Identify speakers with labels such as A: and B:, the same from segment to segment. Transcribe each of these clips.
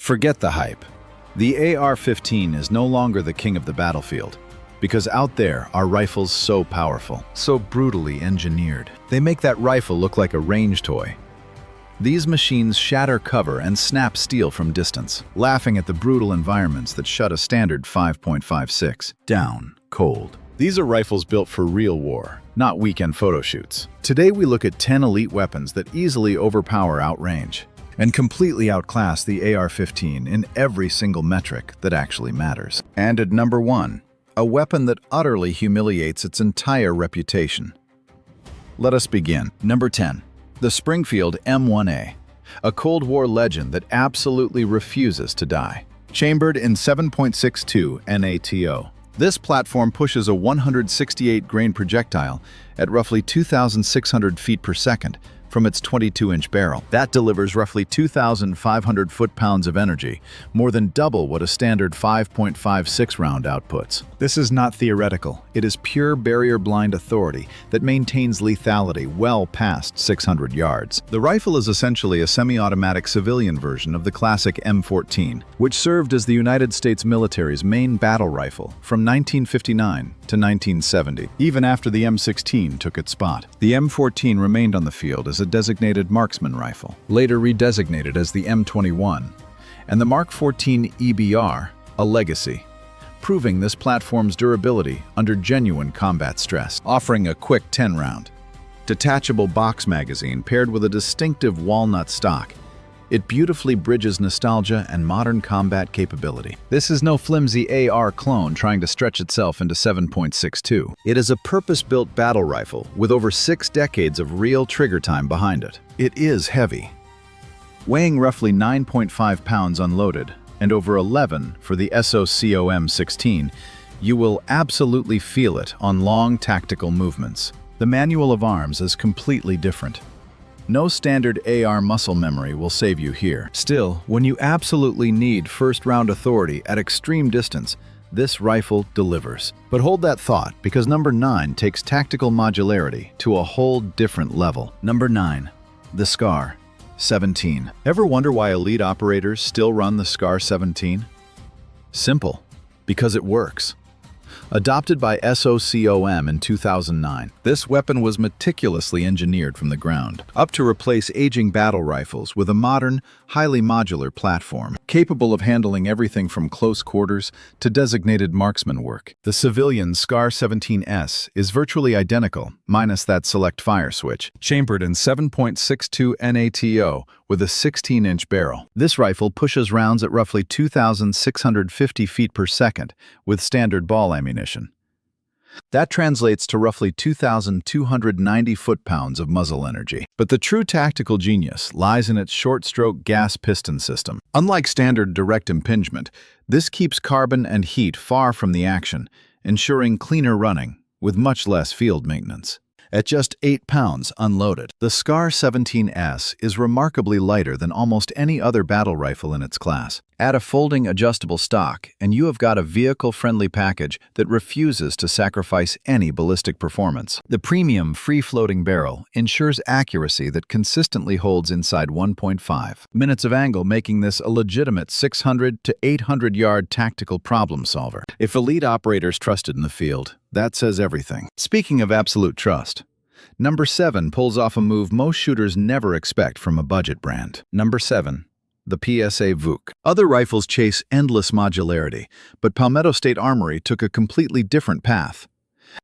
A: Forget the hype. The AR-15 is no longer the king of the battlefield, because out there are rifles so powerful, so brutally engineered. They make that rifle look like a range toy. These machines shatter cover and snap steel from distance, laughing at the brutal environments that shut a standard 5.56 down cold. These are rifles built for real war, not weekend photo shoots. Today we look at 10 elite weapons that easily overpower outrange and completely outclass the AR-15 in every single metric that actually matters. And at number 1, a weapon that utterly humiliates its entire reputation. Let us begin. Number 10. The Springfield M1A, a Cold War legend that absolutely refuses to die. Chambered in 7.62 NATO, this platform pushes a 168-grain projectile at roughly 2,600 feet per second from its 22-inch barrel. That delivers roughly 2,500 foot-pounds of energy, more than double what a standard 5.56 round outputs. This is not theoretical. It is pure barrier-blind authority that maintains lethality well past 600 yards. The rifle is essentially a semi-automatic civilian version of the classic M14, which served as the United States military's main battle rifle from 1959 to 1970, even after the M16 took its spot. The M14 remained on the field as a designated marksman rifle, later redesignated as the M21, and the Mark 14 EBR, a legacy, proving this platform's durability under genuine combat stress. Offering a quick 10-round, detachable box magazine paired with a distinctive walnut stock, it beautifully bridges nostalgia and modern combat capability. This is no flimsy AR clone trying to stretch itself into 7.62. It is a purpose-built battle rifle with over 6 decades of real trigger time behind it. It is heavy, weighing roughly 9.5 pounds unloaded and over 11 for the SOCOM-16. You will absolutely feel it on long tactical movements. The manual of arms is completely different. No standard AR muscle memory will save you here. Still, when you absolutely need first-round authority at extreme distance, this rifle delivers. But hold that thought, because number 9 takes tactical modularity to a whole different level. Number 9. The SCR-17. Ever wonder why elite operators still run the SCR-17? Simple. Because it works. Adopted by SOCOM in 2009, this weapon was meticulously engineered from the ground up to replace aging battle rifles with a modern, highly modular platform, capable of handling everything from close quarters to designated marksman work. The civilian SCR-17S is virtually identical, minus that select fire switch, chambered in 7.62 NATO with a 16-inch barrel. This rifle pushes rounds at roughly 2,650 feet per second with standard ball ammunition. That translates to roughly 2,290 foot-pounds of muzzle energy. But the true tactical genius lies in its short-stroke gas piston system. Unlike standard direct impingement, this keeps carbon and heat far from the action, ensuring cleaner running with much less field maintenance. At just 8 pounds unloaded, the SCR-17S is remarkably lighter than almost any other battle rifle in its class. Add a folding adjustable stock, and you have got a vehicle-friendly package that refuses to sacrifice any ballistic performance. The premium free-floating barrel ensures accuracy that consistently holds inside 1.5 minutes of angle, making this a legitimate 600 to 800-yard tactical problem solver. If elite operators trusted in the field, that says everything. Speaking of absolute trust, number 7 pulls off a move most shooters never expect from a budget brand. Number 7. The PSA VUK. Other rifles chase endless modularity, but Palmetto State Armory took a completely different path.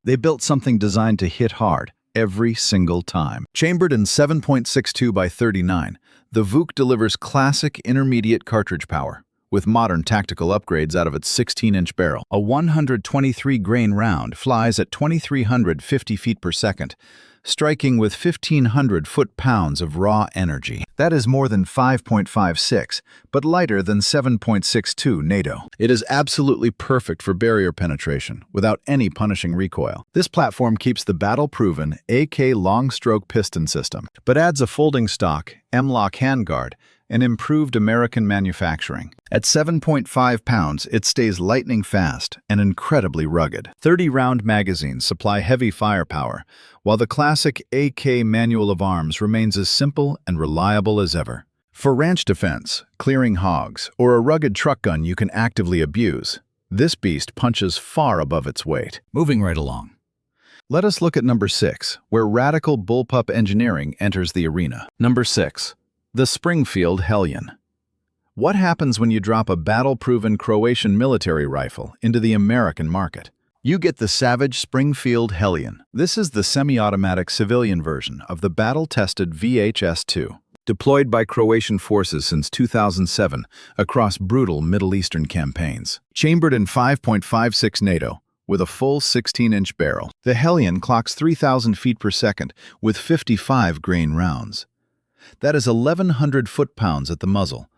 A: They built something designed to hit hard every single time. Chambered in 7.62 by 39, the VUK delivers classic intermediate cartridge power, with modern tactical upgrades out of its 16-inch barrel. A 123-grain round flies at 2,350 feet per second, striking with 1,500 foot-pounds of raw energy. That is more than 5.56, but lighter than 7.62 NATO. It is absolutely perfect for barrier penetration, without any punishing recoil. This platform keeps the battle-proven AK long-stroke piston system, but adds a folding stock, M-lock handguard, and improved American manufacturing. At 7.5 pounds, it stays lightning fast and incredibly rugged. 30-round magazines supply heavy firepower, while the classic AK manual of arms remains as simple and reliable as ever. For ranch defense, clearing hogs, or a rugged truck gun you can actively abuse, this beast punches far above its weight. Moving right along. Let us look at number 6, where radical bullpup engineering enters the arena. Number 6. The Springfield Hellion. What happens when you drop a battle-proven Croatian military rifle into the American market? You get the savage Springfield Hellion. This is the semi-automatic civilian version of the battle-tested VHS-2. Deployed by Croatian forces since 2007 across brutal Middle Eastern campaigns. Chambered in 5.56 NATO, with a full 16-inch barrel, the Hellion clocks 3,000 feet per second with 55 grain rounds. That is 1,100 foot-pounds at the muzzle,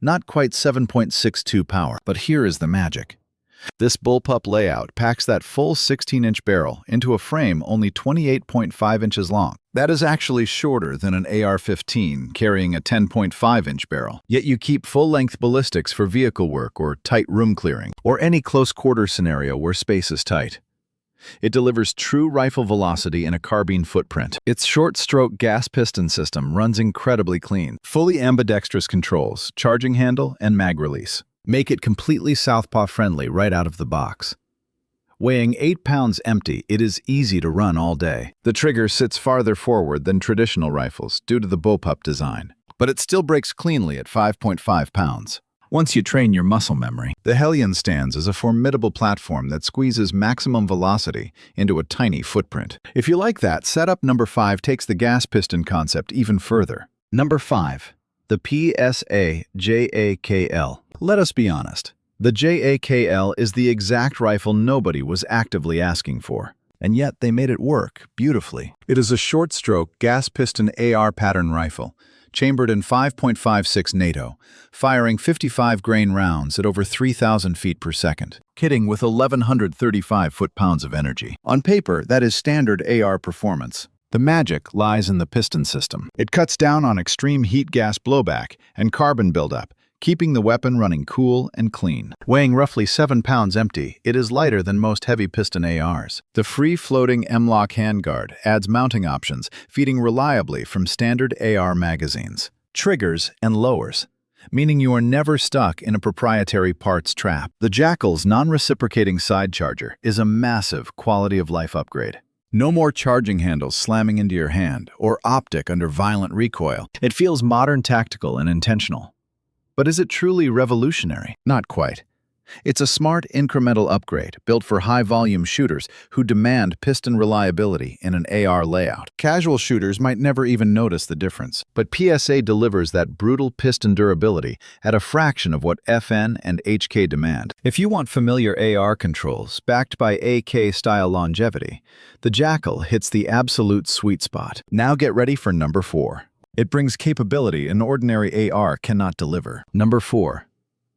A: not quite 7.62 power. But here is the magic. This bullpup layout packs that full 16-inch barrel into a frame only 28.5 inches long. That is actually shorter than an AR-15 carrying a 10.5-inch barrel. Yet you keep full-length ballistics for vehicle work or tight room clearing, or any close-quarter scenario where space is tight. It delivers true rifle velocity in a carbine footprint. Its short-stroke gas piston system runs incredibly clean. Fully ambidextrous controls, charging handle, and mag release make it completely southpaw-friendly right out of the box. Weighing 8 pounds empty, it is easy to run all day. The trigger sits farther forward than traditional rifles due to the bullpup design, but it still breaks cleanly at 5.5 pounds. Once you train your muscle memory, the Hellion stands as a formidable platform that squeezes maximum velocity into a tiny footprint. If you like that, setup number 5 takes the gas piston concept even further. Number 5. The PSA JAKL. Let us be honest. The JAKL is the exact rifle nobody was actively asking for, and yet they made it work beautifully. It is a short-stroke gas piston AR pattern rifle, chambered in 5.56 NATO, firing 55 grain rounds at over 3,000 feet per second, kitting with 1,135 foot-pounds of energy. On paper, that is standard AR performance. The magic lies in the piston system. It cuts down on extreme heat gas blowback and carbon buildup, keeping the weapon running cool and clean. Weighing roughly 7 pounds empty, it is lighter than most heavy piston ARs. The free-floating M-LOK handguard adds mounting options, feeding reliably from standard AR magazines, triggers, and lowers, meaning you are never stuck in a proprietary parts trap. The JAKL's non-reciprocating side charger is a massive quality-of-life upgrade. No more charging handles slamming into your hand or optic under violent recoil. It feels modern, tactical, and intentional. But is it truly revolutionary? Not quite. It's a smart, incremental upgrade built for high-volume shooters who demand piston reliability in an AR layout. Casual shooters might never even notice the difference, but PSA delivers that brutal piston durability at a fraction of what FN and HK demand. If you want familiar AR controls backed by AK-style longevity, the JAKL hits the absolute sweet spot. Now get ready for number 4. It brings capability an ordinary AR cannot deliver. Number 4.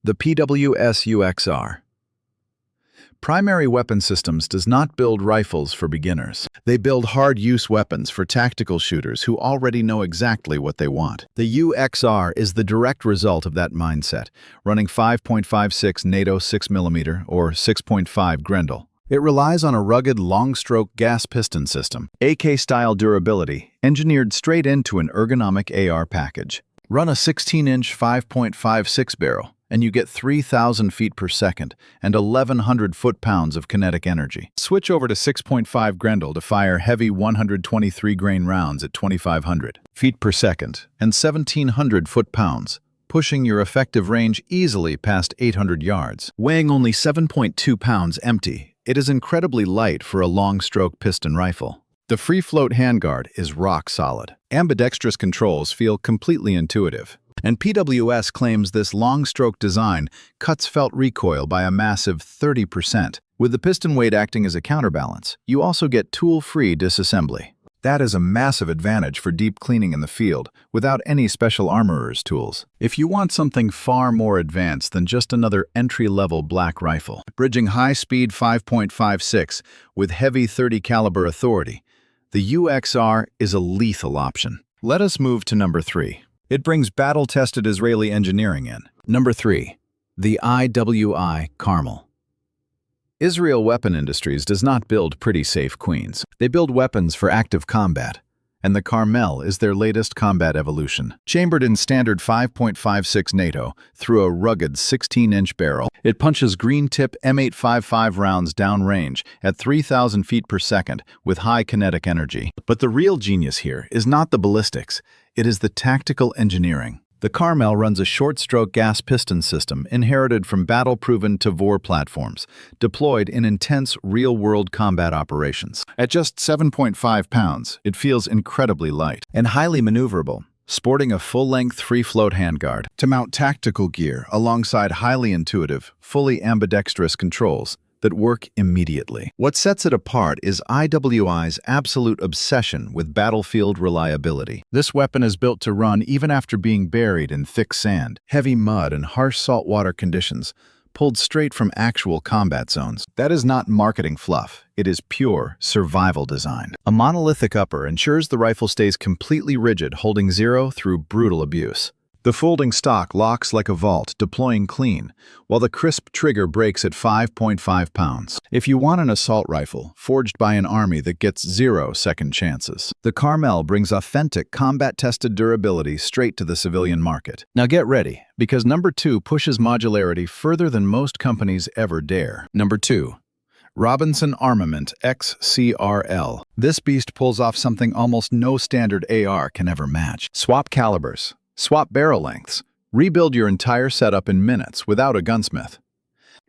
A: The PWS-UXR. Primary Weapon Systems does not build rifles for beginners. They build hard-use weapons for tactical shooters who already know exactly what they want. The UXR is the direct result of that mindset, running 5.56 NATO 6mm or 6.5 Grendel. It relies on a rugged, long-stroke gas piston system, AK-style durability, engineered straight into an ergonomic AR package. Run a 16-inch 5.56 barrel, and you get 3,000 feet per second and 1,100 foot-pounds of kinetic energy. Switch over to 6.5 Grendel to fire heavy 123 grain rounds at 2,500 feet per second and 1,700 foot-pounds, pushing your effective range easily past 800 yards. Weighing only 7.2 pounds empty, it is incredibly light for a long-stroke piston rifle. The free-float handguard is rock solid. Ambidextrous controls feel completely intuitive. And PWS claims this long-stroke design cuts felt recoil by a massive 30%. With the piston weight acting as a counterbalance, you also get tool-free disassembly. That is a massive advantage for deep cleaning in the field, without any special armorer's tools. If you want something far more advanced than just another entry-level black rifle, bridging high-speed 5.56 with heavy 30 caliber authority, the UXR is a lethal option. Let us move to number 3. It brings battle-tested Israeli engineering in. Number 3. The IWI Carmel. Israel Weapon Industries does not build pretty safe queens. They build weapons for active combat. And the Carmel is their latest combat evolution. Chambered in standard 5.56 NATO through a rugged 16-inch barrel, it punches green-tip M855 rounds downrange at 3,000 feet per second with high kinetic energy. But the real genius here is not the ballistics, it is the tactical engineering. The Carmel runs a short-stroke gas piston system inherited from battle-proven Tavor platforms, deployed in intense real-world combat operations. At just 7.5 pounds, it feels incredibly light and highly maneuverable, sporting a full-length free-float handguard to mount tactical gear alongside highly intuitive, fully ambidextrous controls that work immediately. What sets it apart is IWI's absolute obsession with battlefield reliability. This weapon is built to run even after being buried in thick sand, heavy mud, and harsh saltwater conditions, pulled straight from actual combat zones. That is not marketing fluff. It is pure survival design. A monolithic upper ensures the rifle stays completely rigid, holding zero through brutal abuse. The folding stock locks like a vault, deploying clean, while the crisp trigger breaks at 5.5 pounds. If you want an assault rifle, forged by an army that gets 0 second chances, the Carmel brings authentic, combat-tested durability straight to the civilian market. Now get ready, because number 2 pushes modularity further than most companies ever dare. Number 2. Robinson Armament XCR-L. This beast pulls off something almost no standard AR can ever match. Swap calibers. Swap barrel lengths. Rebuild your entire setup in minutes without a gunsmith.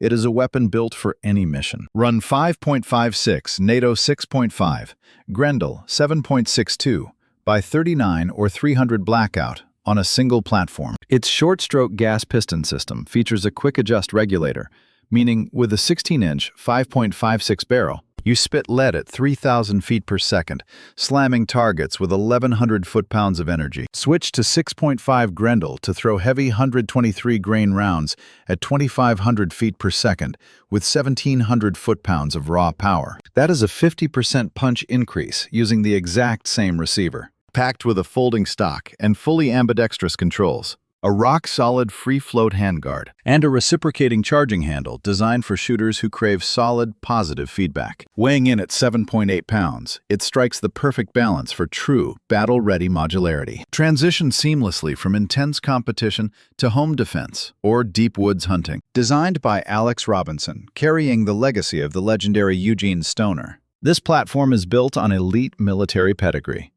A: It is a weapon built for any mission. Run 5.56, NATO 6.5, Grendel 7.62 by 39 or 300 blackout on a single platform. Its short-stroke gas piston system features a quick-adjust regulator, meaning with a 16-inch 5.56 barrel, you spit lead at 3,000 feet per second, slamming targets with 1,100 foot-pounds of energy. Switch to 6.5 Grendel to throw heavy 123-grain rounds at 2,500 feet per second with 1,700 foot-pounds of raw power. That is a 50% punch increase using the exact same receiver. Packed with a folding stock and fully ambidextrous controls, a rock-solid free-float handguard, and a reciprocating charging handle designed for shooters who crave solid, positive feedback. Weighing in at 7.8 pounds, it strikes the perfect balance for true, battle-ready modularity. Transition seamlessly from intense competition to home defense or deep woods hunting. Designed by Alex Robinson, carrying the legacy of the legendary Eugene Stoner, this platform is built on elite military pedigree.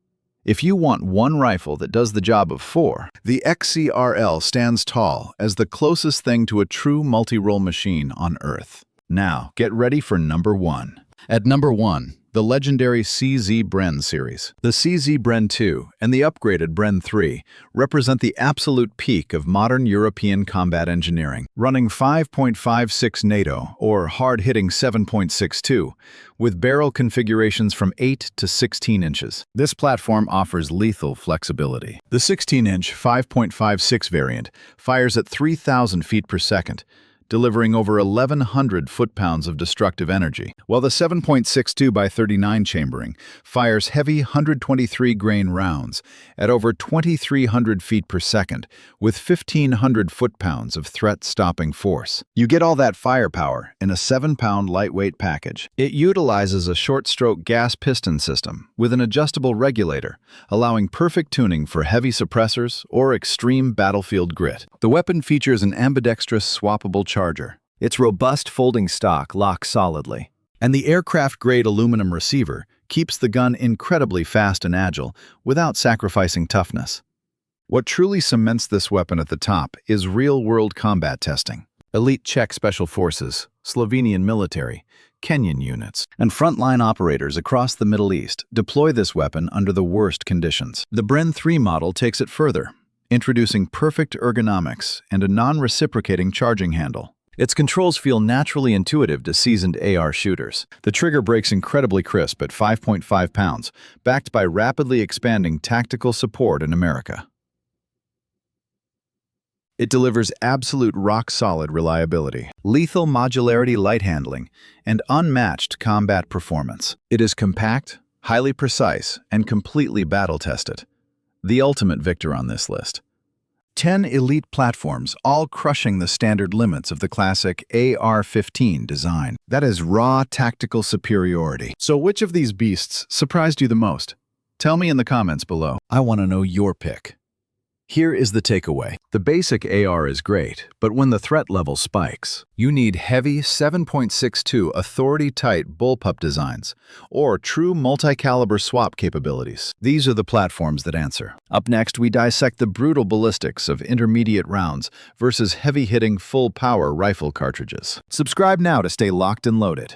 A: If you want one rifle that does the job of 4, the XCR-L stands tall as the closest thing to a true multi-role machine on Earth. Now, get ready for number 1. At number 1, the legendary Bren Series. The Bren 2 and the upgraded Bren 3 represent the absolute peak of modern European combat engineering. Running 5.56 NATO, or hard-hitting 7.62, with barrel configurations from 8 to 16 inches. This platform offers lethal flexibility. The 16-inch 5.56 variant fires at 3,000 feet per second, delivering over 1,100 foot-pounds of destructive energy, while the 7.62 by 39 chambering fires heavy 123-grain rounds at over 2,300 feet per second with 1,500 foot-pounds of threat-stopping force. You get all that firepower in a 7-pound lightweight package. It utilizes a short-stroke gas piston system with an adjustable regulator, allowing perfect tuning for heavy suppressors or extreme battlefield grit. The weapon features an ambidextrous swappable charger. Its robust folding stock locks solidly, and the aircraft-grade aluminum receiver keeps the gun incredibly fast and agile without sacrificing toughness. What truly cements this weapon at the top is real-world combat testing. Elite Czech Special Forces, Slovenian military, Kenyan units, and frontline operators across the Middle East deploy this weapon under the worst conditions. The Bren 3 model takes it further, introducing perfect ergonomics and a non-reciprocating charging handle. Its controls feel naturally intuitive to seasoned AR shooters. The trigger breaks incredibly crisp at 5.5 pounds, backed by rapidly expanding tactical support in America. It delivers absolute rock-solid reliability, lethal modularity light handling, and unmatched combat performance. It is compact, highly precise, and completely battle-tested. The ultimate victor on this list. 10 elite platforms, all crushing the standard limits of the classic AR-15 design. That is raw tactical superiority. So which of these beasts surprised you the most? Tell me in the comments below. I want to know your pick. Here is the takeaway. The basic AR is great, but when the threat level spikes, you need heavy 7.62 authority-tight bullpup designs or true multi-caliber swap capabilities. These are the platforms that answer. Up next, we dissect the brutal ballistics of intermediate rounds versus heavy-hitting full-power rifle cartridges. Subscribe now to stay locked and loaded.